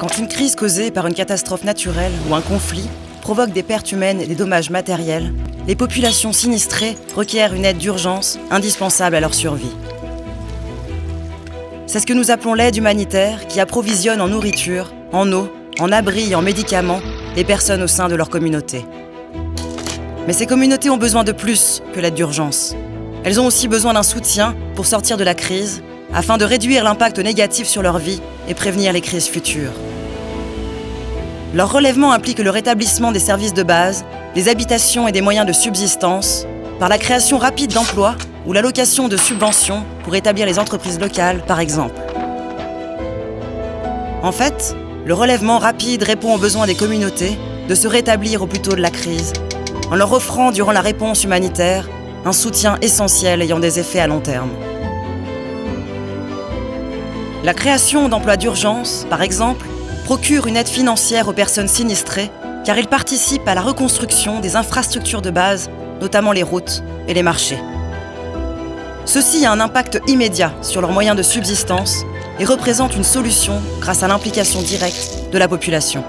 Quand une crise causée par une catastrophe naturelle ou un conflit provoque des pertes humaines et des dommages matériels, les populations sinistrées requièrent une aide d'urgence indispensable à leur survie. C'est ce que nous appelons l'aide humanitaire qui approvisionne en nourriture, en eau, en abris et en médicaments les personnes au sein de leur communauté. Mais ces communautés ont besoin de plus que l'aide d'urgence. Elles ont aussi besoin d'un soutien pour sortir de la crise, afin de réduire l'impact négatif sur leur vie et prévenir les crises futures. Leur relèvement implique le rétablissement des services de base, des habitations et des moyens de subsistance, par la création rapide d'emplois ou l'allocation de subventions pour établir les entreprises locales, par exemple. En fait, le relèvement rapide répond aux besoins des communautés de se rétablir au plus tôt de la crise, en leur offrant, durant la réponse humanitaire, un soutien essentiel ayant des effets à long terme. La création d'emplois d'urgence, par exemple, procure une aide financière aux personnes sinistrées car il participe à la reconstruction des infrastructures de base, notamment les routes et les marchés. Ceci a un impact immédiat sur leurs moyens de subsistance et représente une solution grâce à l'implication directe de la population.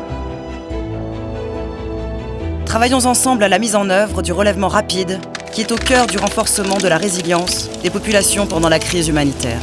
Travaillons ensemble à la mise en œuvre du relèvement rapide qui est au cœur du renforcement de la résilience des populations pendant la crise humanitaire.